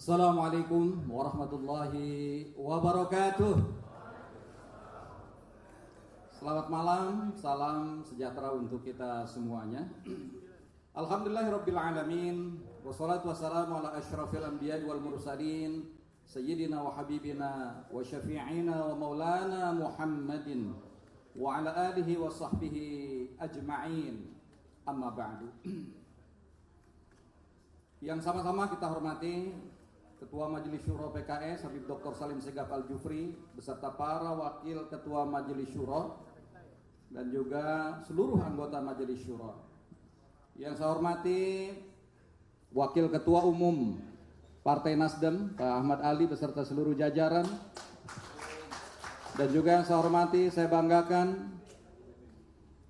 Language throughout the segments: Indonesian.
Assalamualaikum warahmatullahi wabarakatuh. Selamat malam, salam sejahtera untuk kita semuanya. Alhamdulillahirabbil alamin, wassalatu wassalamu ala asyrafil anbiya'i wal mursalin, sayyidina wa habibina wa syafi'ina wa maulana Muhammadin wa ala alihi wa sahbihi ajma'in. Amma ba'du. Yang sama-sama kita hormati Ketua Majelis Syuro PKS Habib Dr. Salim Segaf Al-Jufri beserta para wakil Ketua Majelis Syuro dan juga seluruh anggota Majelis Syuro. Yang saya hormati Wakil Ketua Umum Partai Nasdem Pak Ahmad Ali beserta seluruh jajaran, dan juga yang saya hormati, saya banggakan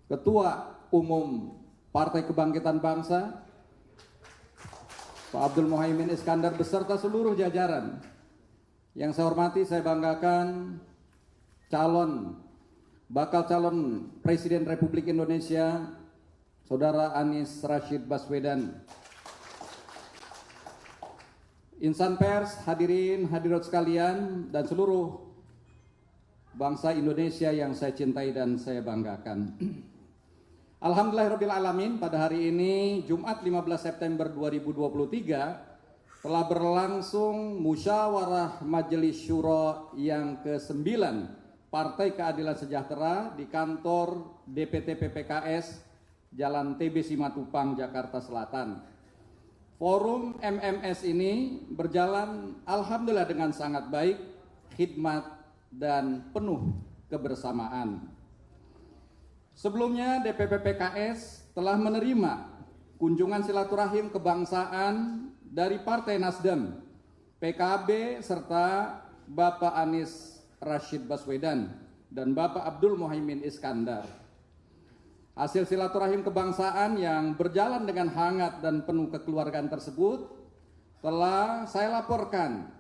Ketua Umum Partai Kebangkitan Bangsa Pak Abdul Muhaimin Iskandar beserta seluruh jajaran. Yang saya hormati, saya banggakan bakal calon Presiden Republik Indonesia Saudara Anies Rashid Baswedan. Insan pers, hadirin hadirat sekalian, dan seluruh bangsa Indonesia yang saya cintai dan saya banggakan. Alhamdulillahirabbil alamin, pada hari ini Jumat 15 September 2023 telah berlangsung musyawarah Majelis Syuro yang ke-9 Partai Keadilan Sejahtera di kantor DPT PPKS Jalan TB Simatupang, Jakarta Selatan. Forum MMS ini berjalan alhamdulillah dengan sangat baik, khidmat dan penuh kebersamaan. Sebelumnya DPP PKS telah menerima kunjungan silaturahim kebangsaan dari Partai Nasdem, PKB serta Bapak Anies Rashid Baswedan dan Bapak Abdul Muhaimin Iskandar. Hasil silaturahim kebangsaan yang berjalan dengan hangat dan penuh kekeluargaan tersebut telah saya laporkan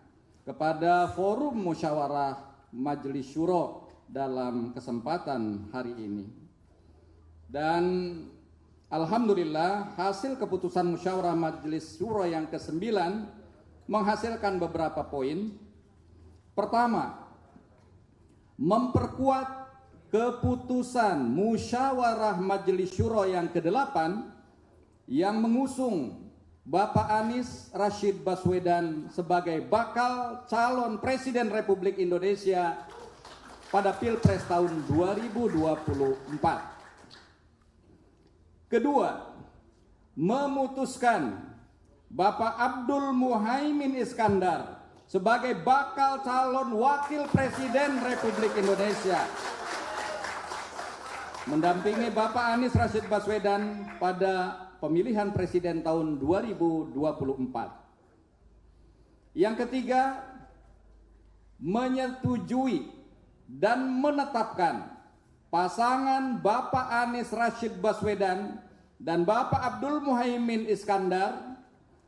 kepada forum musyawarah Majelis Syuro dalam kesempatan hari ini. Dan alhamdulillah hasil keputusan musyawarah Majelis Syuro yang ke-9 menghasilkan beberapa poin. Pertama, memperkuat keputusan musyawarah Majelis Syuro yang ke-8 yang mengusung Bapak Anies Rashid Baswedan sebagai bakal calon Presiden Republik Indonesia pada Pilpres tahun 2024. Kedua, memutuskan Bapak Abdul Muhaimin Iskandar sebagai bakal calon Wakil Presiden Republik Indonesia mendampingi Bapak Anies Rashid Baswedan pada pemilihan presiden tahun 2024. Yang ketiga, menyetujui dan menetapkan pasangan Bapak Anies Rashid Baswedan dan Bapak Abdul Muhaimin Iskandar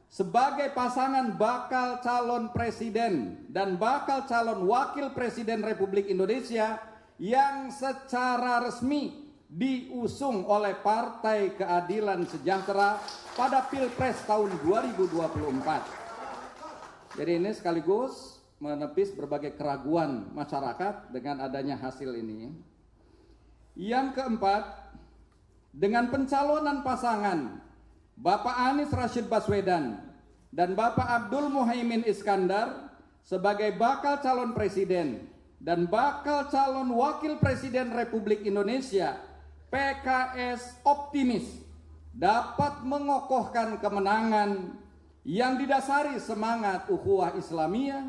sebagai pasangan bakal calon presiden dan bakal calon wakil presiden Republik Indonesia yang secara resmi diusung oleh Partai Keadilan Sejahtera pada Pilpres tahun 2024. Jadi ini sekaligus menepis berbagai keraguan masyarakat dengan adanya hasil ini. Yang keempat, dengan pencalonan pasangan Bapak Anies Rashid Baswedan dan Bapak Abdul Muhaimin Iskandar sebagai bakal calon presiden dan bakal calon wakil presiden Republik Indonesia, PKS optimis dapat mengokohkan kemenangan yang didasari semangat ukhuwah Islamiyah,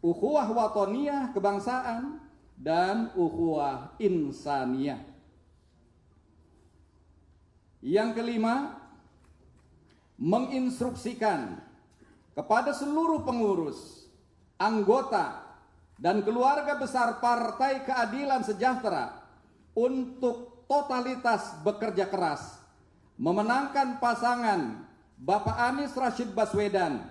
ukhuwah watoniyah kebangsaan, dan ukhuwah insaniyah. Yang kelima, menginstruksikan kepada seluruh pengurus, anggota, dan keluarga besar Partai Keadilan Sejahtera untuk totalitas bekerja keras memenangkan pasangan Bapak Anies Rashid Baswedan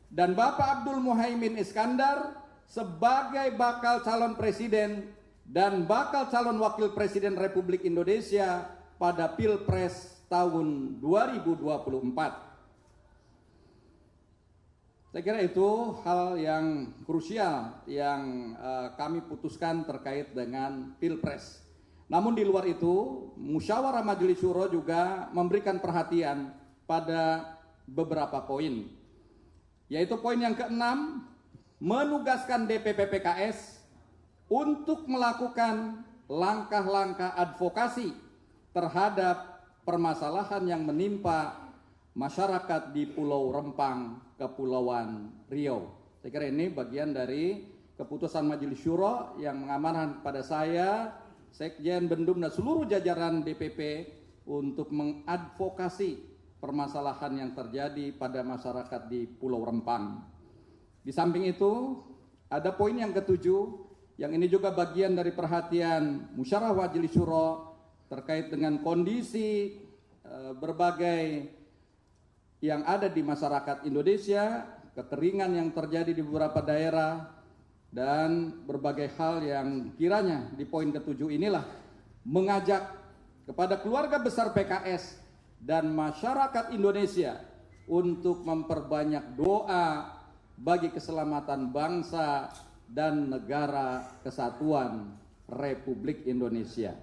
dan Bapak Abdul Muhaimin Iskandar sebagai bakal calon presiden dan bakal calon wakil presiden Republik Indonesia pada Pilpres tahun 2024. Saya kira itu hal yang krusial yang kami putuskan terkait dengan Pilpres. Namun di luar itu, Musyawarah Majelis Syuro juga memberikan perhatian pada beberapa poin. Yaitu poin yang keenam, menugaskan DPP PKS untuk melakukan langkah-langkah advokasi terhadap permasalahan yang menimpa masyarakat di Pulau Rempang, Kepulauan Riau. Saya kira ini bagian dari keputusan Majelis Syuro yang mengamanahkan pada saya, Sekjen, Bendum, dan seluruh jajaran DPP untuk mengadvokasi permasalahan yang terjadi pada masyarakat di Pulau Rempang. Di samping itu, ada poin yang ketujuh, yang ini juga bagian dari perhatian Musyawarah Majelis Syuro terkait dengan kondisi berbagai yang ada di masyarakat Indonesia, kekeringan yang terjadi di beberapa daerah, dan berbagai hal yang kiranya di poin ketujuh inilah mengajak kepada keluarga besar PKS dan masyarakat Indonesia untuk memperbanyak doa bagi keselamatan bangsa dan negara kesatuan Republik Indonesia.